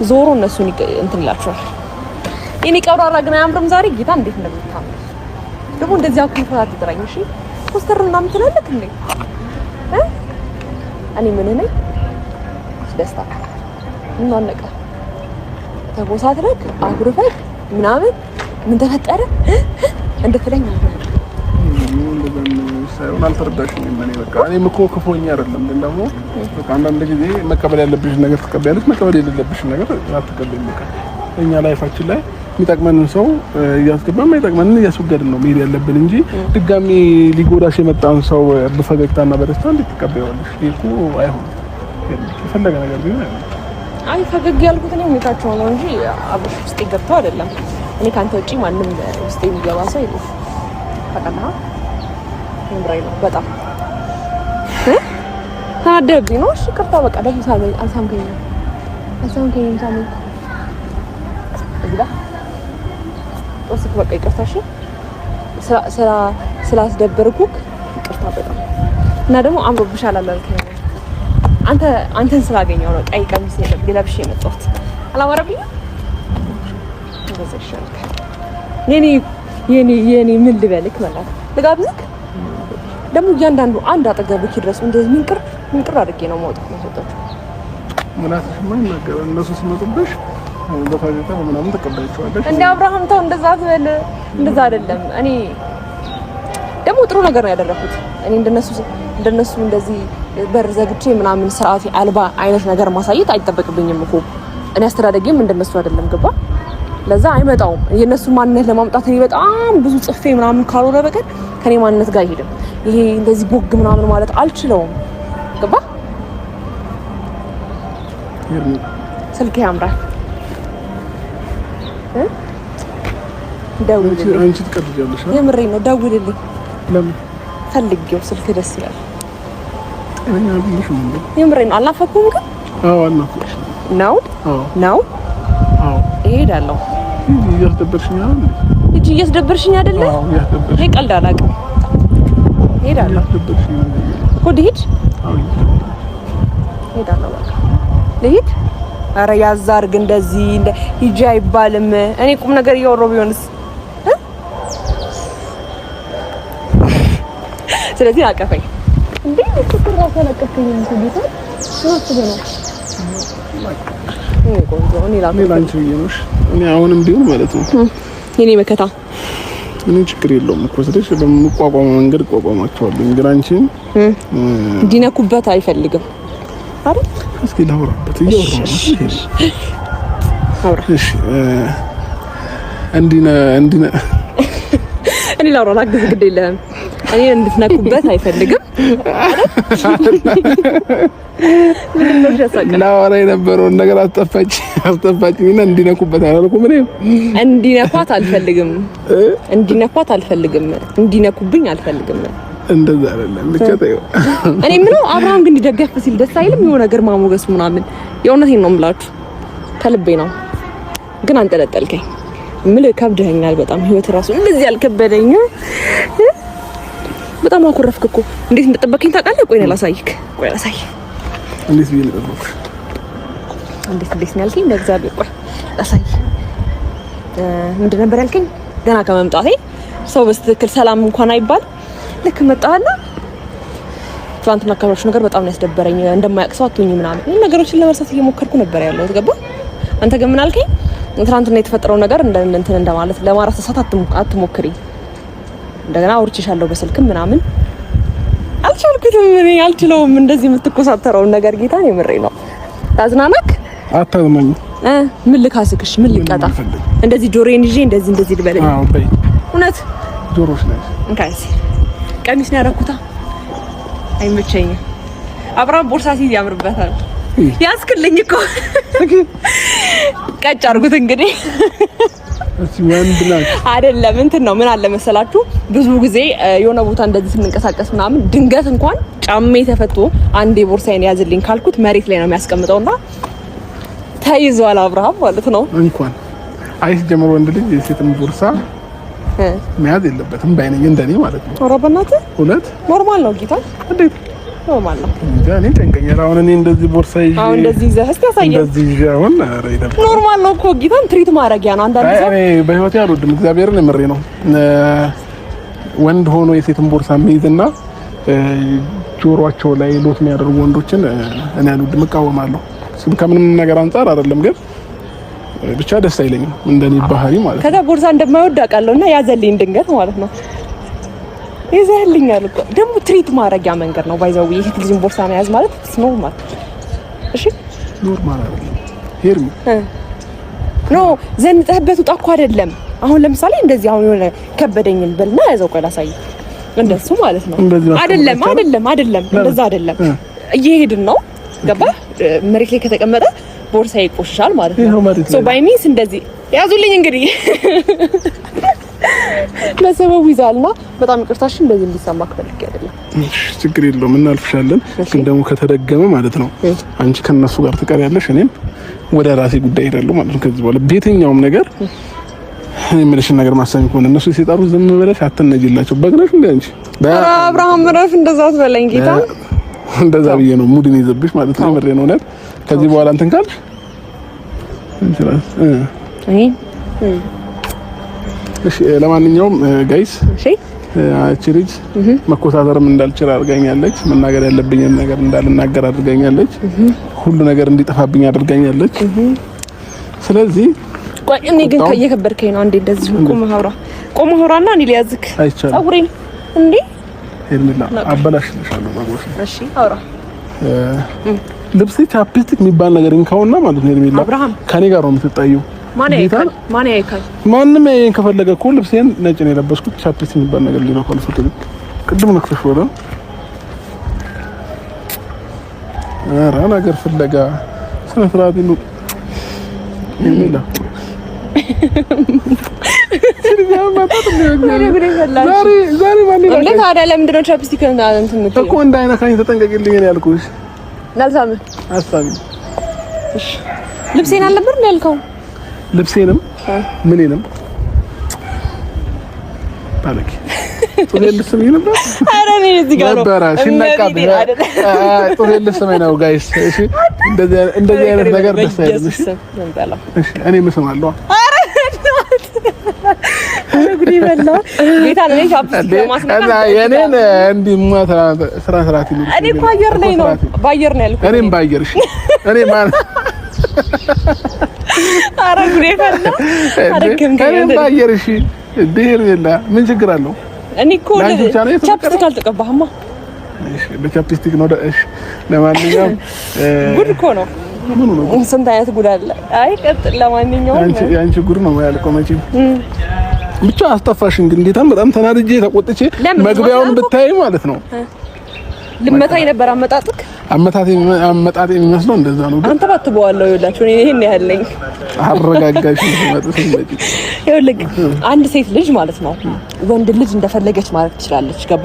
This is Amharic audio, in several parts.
ዞሮ እነሱን እንትን ይላቸዋል። የኔ ቀብራራ ግን አያምርም ዛሬ ጌታ እንዴት እንደምታምር ደግሞ እንደዚህ አክሊፋት አትጥራኝ እሺ ፖስተር ምናምን ትላለህ እንዴ እኔ ምን ነኝ ደስታ ምን አነቀ ተጎሳትረክ አጉርፈክ ምናምን ምን ተፈጠረ እንደፈለኝ ነው ሳይሆን አልተረዳሽኝም። በቃ እኔም እኮ ክፉኛ አይደለም፣ ግን ደግሞ በቃ አንዳንድ ጊዜ መቀበል ያለብሽ ነገር ትቀበያለሽ፣ መቀበል የሌለብሽ ነገር አትቀበይም። በቃ እኛ ላይፋችን ላይ የሚጠቅመንን ሰው እያስገባን የማይጠቅመንን እያስወገድን ነው መሄድ ያለብን እንጂ ድጋሚ ሊጎዳሽ የመጣን ሰው በፈገግታና በደስታ እንዴት ትቀበያለሽ? ይሄ አይሆንም። የፈለገ ነገር ቢሆን አይ ፈገግ ያልኩት ነው ሁኔታቸው ነው እንጂ አብሽ ውስጥ ገብተው አይደለም። እኔ ካንተ ውጪ ማንም ውስጥ የሚገባ ሰው የለም። ታውቃለህ ምንድነው ነው በጣም ታደብኝ ነው። እሺ ቅርታ በቃ ደግሞ አልሳምከኝ ሳሚ እዚህ ጋር ወስክ በቃ ይቅርታ። እሺ ስላስደበርኩክ ይቅርታ በጣም እና ደግሞ አምሮብሻል አላልከኝ። አንተን ስላገኘው ነው ቀይ ቀሚስ ለብሼ የመጣሁት አላማረብኝ። እንደዛ ይሻልክ የኔ ምን ልበልክ ማለት ልጋብዝክ ደግሞ እያንዳንዱ አንድ አጠገብክ ይድረስ እንደዚህ ምንቅር አድርጌ ነው ማውጣት ነው ሰጣችሁ ምናምን ማይናገር እነሱ ሲመጡብሽ በፋይታ ምናምን ተቀበላችኋለሽ እንደ አብርሃም ተው እንደዛ አትበል። እንደዛ አይደለም። እኔ ደግሞ ጥሩ ነገር ነው ያደረኩት። እኔ እንደነሱ እንደዚህ በር ዘግቼ ምናምን ስርዓት አልባ አይነት ነገር ማሳየት አይጠበቅብኝም እኮ እኔ አስተዳደጌም እንደነሱ አይደለም ገባ። ለዛ አይመጣውም የነሱ ማንነት ለማምጣት እኔ በጣም ብዙ ጽፌ ምናምን ካልሆነ በቀር ከኔ ማንነት ጋር አይሄድም። ይሄ እንደዚህ ቦግ ምናምን ማለት አልችለውም ገባ። ስልክ ያምራል ደውልልኝ። አንቺ ትቀርጃለሽ? የምሬን ነው። ደውልልኝ። ለምን ፈልጌው ስልክ ደስ ይላል። እኔ አልልሽ ምን ነው የምሬን ነው። አልናፈኩም ግን አዎ አልናፈቅሽ ነው እሄዳለሁ። እያስደበርሽኝ አይደል? እጂ እያስደበርሽኝ አይደለ? አዎ እያስደበርሽኝ። እኔ ቀልድ አላውቅም። እሄዳለሁ እኮ ልሂድ። አዎ እሄዳለሁ በቃ ልሂድ። ኧረ ያዛርግ እንደዚህ ሂጂ አይባልም። እኔ ቁም ነገር እያወራሁ ቢሆንስ? ስለዚህ አቀፈኝ እንዴ ፍቅር ራሱ አላቀፈኝ እንዴ ጌታ ነው እኔ አሁንም ቢሆን ማለት ነው የኔ መከታ እኔ ችግር የለውም እኮ ስለሽ በመቋቋም መንገድ ቋቋማቸዋለሁ። ግን አንቺን እንዲነኩበት አይፈልግም አይደል? እስኪ ላውራበት እያወራሁ ነው። እሺ እንዲነ እኔ ላውራ ላግዝ ግድ የለህም። እኔ እንድትነኩበት አይፈልግም አይደል? ምንድነው ያሳቀኝ? ላወራ የነበረውን ነገር አስጠፋችኝና እንዲነኩበት አላልኩም። እኔ እንዲነኳት አልፈልግም። እንዲነኩብኝ አልፈልግም። እንደዛ አይደለም ብቻ ታየው። እኔ ምነው አብርሃም ግን እንዲደገፍ ሲል ደስ አይልም? የሆነ ነገር ማሞገስ ምናምን የእውነቴን ነው የምላችሁ ከልቤ ነው። ግን አንጠለጠልከኝ። ምን ከብደኛል በጣም ህይወት ራሱ እንደዚህ ያልከበደኝ በጣም አኮረፍክ እኮ። እንዴት እንደጠበቀኝ ታውቃለህ? ቆይ ላሳይህ። እንዴት ብዬ ልጠብቅሽ? እንዴት ነው ያልከኝ? ለእግዚአብሔር ቆይ ላሳይህ። ምንድን ነበር ያልከኝ? ገና ከመምጣቴ ሰው በስትክክል ሰላም እንኳን አይባል። ልክ መጣህና ትናንትና ካወራሽ ነገር በጣም ነው ያስደበረኝ። እንደማያውቅ ሰው አትሁኝ ምናምን ነገሮችን ለመርሳት እየሞከርኩ ነበር ያለው ገባ። አንተ ግን ምን አልከኝ? ትናንትና የተፈጠረው ነገር እንትን እንደማለት ለማረሳሳት አትሞክሪ። እንደገና አውርቼሻለሁ በስልክም ምናምን አልቻልኩትም። እኔ አልችለውም እንደዚህ የምትኮሳተረውን ነገር ጌታን የምሬ ነው። ታዝናናክ አታዝናኝ። ምን ልካስክሽ? ምን ልቀጣ? እንደዚህ ጆሮዬን ይዤ እንደዚህ ልበለኝ? አዎ በይ። እውነት ጆሮሽ ላይ እንካይስ ቀሚስ ነው ያደረኩት። አይመቸኝም። አብራም ቦርሳ ሲይዝ ያምርበታል። ያስክልኝ እኮ ቀጭ አድርጉት እንግዲህ እዚህ ወንድ ላይ አይደለም እንትን ነው። ምን አለ መሰላችሁ ብዙ ጊዜ የሆነ ቦታ እንደዚህ ስንንቀሳቀስ ምናምን ድንገት እንኳን ጫሜ ተፈቶ አንዴ ቦርሳዬን ያዝልኝ ካልኩት መሬት ላይ ነው የሚያስቀምጠውና ተይዟል አብርሃም ማለት ነው። እንኳን አይስ ጀምሮ ወንድ ልጅ የሴትን ቦርሳ መያዝ የለበትም ባይነኝ እንደኔ ማለት ነው። ኧረ በእናትህ እውነት ኖርማል ነው ጌታ። እንዴት ኖርማል ነው። እኔ ጨንቀኛል። አሁን እኔ እንደዚህ ቦርሳ ይዤ አሁን እንደዚህ ይዘህ እስኪ ያሳየኝ። እንደዚህ ይዤ አሁን ኧረ ይደብራል። ኖርማል ነው እኮ ጌታን ትሪት ማድረጊያ ነው። አንዳንድ ሰው እኔ በህይወቴ አልወድም። እግዚአብሔርን የምሬ ነው። ወንድ ሆኖ የሴትን ቦርሳ የሚይዝና ጆሮአቸው ላይ ሎት የሚያደርጉ ወንዶችን እኔ አልወድም፣ እቃወማለሁ። ከምንም ነገር አንፃር አይደለም ግን ብቻ ደስ አይለኝም እንደኔ ባህሪ ማለት ነው። ከዛ ቦርሳ እንደማይወድ አውቃለሁና ያዘልኝ ድንገት ማለት ነው። ይዘህልኛል እኮ ደግሞ ትሪት ማድረጊያ መንገድ ነው። ባይዘው የሴት ልጅን ቦርሳ መያዝ ማለት ኖርማል። እሺ ኖርማል አይደለም ሄርሚ ኖ ዘንጠህበት ውጣ እኮ አይደለም። አሁን ለምሳሌ እንደዚህ አሁን የሆነ ከበደኝን በልና ያዘው ቆይ ላሳይ። እንደሱ ማለት ነው አይደለም እንደዛ አይደለም። እየሄድን ነው ገባ መሬት ላይ ከተቀመጠ ቦርሳ ይቆሽሻል ማለት ነው። ሶ ባይ ሚንስ እንደዚህ ያዙልኝ እንግዲህ ለሰበቡ ይዛልና በጣም ይቅርታሽ እንደዚህ እንዲሰማክ ፈልጌ አይደለም። ችግር የለውም እናልፍሻለን። ግን ደግሞ ከተደገመ ማለት ነው አንቺ ከነሱ ጋር ትቀሪያለሽ፣ እኔም ወደ ራሴ ጉዳይ ሄዳለሁ ማለት ነው። ከዚህ በኋላ በየትኛውም ነገር የምልሽን ነገር ማሰኝ ከሆነ እነሱ ሲጠሩ ዝም ብለሽ አትነጂላቸው። በግነሽ እንደ አንቺ አብርሃም ረፍ እንደዛ አትበለኝ ጌታ። እንደዛ ብዬ ነው ሙድን ይዘብሽ ማለት ነው። ምሬ ነው ማለት ከዚህ በኋላ እንትን ካልሽ እሺ። ለማንኛውም ጋይስ እቺ ልጅ መኮሳተርም እንዳልችል አድርጋኛለች። መናገር ያለብኝን ነገር እንዳልናገር አድርጋኛለች። ሁሉ ነገር እንዲጠፋብኝ አድርጋኛለች። ስለዚህ ቆይ እኔ ግን ከየከበርከኝ ነው። አንዴ እንደዚህ ቆም አውራና እኔ ሊያዝክ ጸጉሬን እንዴ ሄርሜላ አበላሽልሻለሁ ባጎሽ። እሺ አውራ ልብሴ ቻፕስቲክ የሚባል ነገር እንካውና ማለት ነው። ሄርሜላ ከኔ ጋር ነው የምትጣየው። ማን ያይካል? ማንም ያይን ከፈለገ እኮ ልብሴን ነጭ ነው የለበስኩት። ቻፕስቲክ የሚባል ነገር ሊነካው አልፈልግም። ቅድም ነክተሽ ወደ ኧረ ነገር ፍለጋ ስነ ስርዓት ነው ሄርሜላ። ዛሬ ማለት ታዲያ ለምንድን ነው ቻፕስቲክ እንትን እኮ እንዳይነካኝ ተጠንቀቂልኝ ነው ያልኩሽ። ላልሳምህ አሳቢ እሺ። ልብሴን አልነበር እንደ ያልከው ልብሴንም ምንንም ባለኪ ጡሬን ልስመኝ ነበር። ኧረ እኔ እዚህ ጋር ነው ሲነቃብ ጡሬን ልስመኝ ነው ጋይስ። እሺ እንደዚህ አይነት ነገር ደስ አይልም። እሺ እኔ መስማለሁ። ጉዲ በላ ጌታ ነው ቻፕስቲክ ለማስነካት የኔን እንዲማ ስራት ይሉ እኔ እኮ አየር ላይ ነው ባየር ነው ያልኩት። እኔም ባየር እሺ እኔ ማን አረ ጉዲ በላ አረከም ከእኔም ባየር እሺ ዴር የለ ምን ችግር አለው? እኔ እኮ ቻፕስቲክ አልተቀባህማ። እሺ በቻፕስቲክ ነው። እሺ ለማንኛውም ጉድ እኮ ነው። ምኑ ነው ስንት አይነት ጉድ አለ። አይ ቀጥል። ለማንኛውም ያንቺ ጉድ ነው ያልከው መቼም ብቻ አስጠፋሽን። ግን እንዴታም በጣም ተናድጄ ተቆጥቼ መግቢያውን ብታይ ማለት ነው ልመታኝ ነበር። አመጣጤ የሚመስለው እንደዛ ነው። አንተ ባትበዋለሁ ይላችሁ እኔ ይሄን ያህል ነኝ። አረጋጋሽ ማለት ነው። ይኸውልህ አንድ ሴት ልጅ ማለት ነው ወንድ ልጅ እንደፈለገች ማለት ትችላለች። ገባ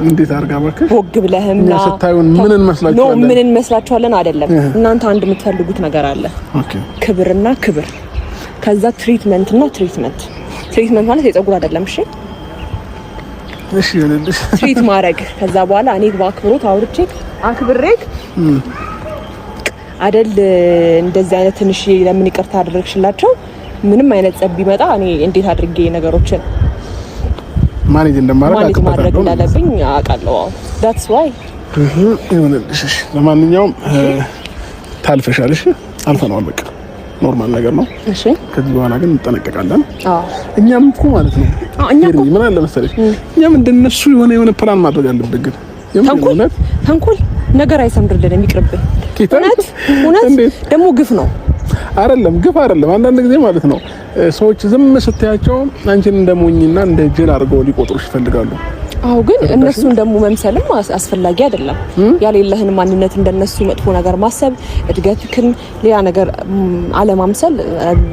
እንዴት አርጋ ባከሽ ወግ ብለህምና ስታዩን ምን እንመስላችኋለን? ምን እንመስላችኋለን? አይደለም እናንተ አንድ የምትፈልጉት ነገር አለ። ኦኬ ክብርና ክብር፣ ከዛ ትሪትመንትና ትሪትመንት ማለት የፀጉር አይደለም። እሺ ይኸውልሽ ትሪት ማድረግ ከዛ በኋላ እኔ በአክብሮት አውርቼ አክብሬክ አይደል እንደዚህ አይነት ትንሽ ለምን ይቅርታ አደረግሽላቸው ምንም አይነት ጸብ ቢመጣ እኔ እንዴት አድርጌ ነገሮችን ማኔጅ እንደማድረግ እንዳለብኝ አውቃለሁ። that's why ይኸውልሽ ለማንኛውም ታልፈሻለሽ። አልፈናል በቃ ኖርማል ነገር ነው። እሺ ከዚህ በኋላ ግን እንጠነቀቃለን። እኛም እኮ ማለት ነው ምን አለ መሰለሽ እኛም እንደነሱ የሆነ ፕላን ማድረግ አለብን። ግን ተንኮል ነገር አይሰምርልንም፣ ይቅርብን። እውነት ደግሞ ግፍ ነው አይደለም? ግፍ አይደለም። አንዳንድ ጊዜ ማለት ነው ሰዎች ዝም ስትያቸው አንቺን እንደሞኝና እንደ ጅል አድርገው ሊቆጥሩሽ ይፈልጋሉ። አው ግን እነሱን ደግሞ መምሰልም አስፈላጊ አይደለም። ያለለህን ማንነት እንደነሱ መጥፎ ነገር ማሰብ እድገትክን ሌላ ነገር አለማምሰል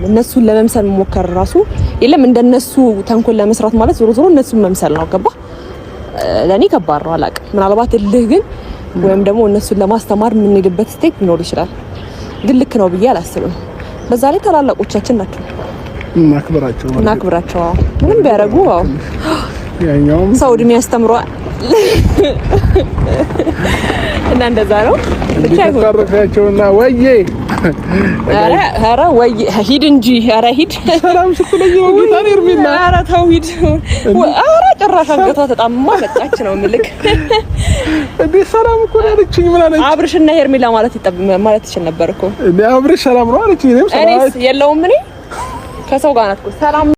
እነሱን ለመምሰል መሞከር ራሱ የለም። እንደነሱ ተንኮል ለመስራት ማለት ዞሮ እነሱን መምሰል ነው። ገባ? ለኔ ከባድ ነው አላውቅም። ምናልባት እልህ ግን ወይም ደግሞ እነሱን ለማስተማር የምንሄድበት ስቴፕ ሊኖር ይችላል። ግን ልክ ነው ብዬ አላስብም። በዛ ላይ ታላላቆቻችን ናቸው። እናክብራቸው ምንም ቢያደርጉ ያኛውም ሰው እድሜ ያስተምሯል። እና እንደዛ ነው ብቻ ይሁን። ተካረካቸውና ወዬ ኧረ ወዬ ሂድ እንጂ ኧረ ሂድ። ሰላም ስትለኝ ነው ጌታ ኤርሚላ። ኧረ ተው ሂድ። ኧረ ጭራሽ አንገቷ ተጣምማ መጣች ነው የምልክ። እንዴ ሰላም እኮ ያለችኝ ምን አለች? አብርሽና ሄርሜላ ማለት ይችል ነበር እኮ። እንዴ አብርሽ ሰላም ነው አለችኝ። እኔም ሰላም የለውም እኔ ከሰው ጋር ናት እኮ ሰላም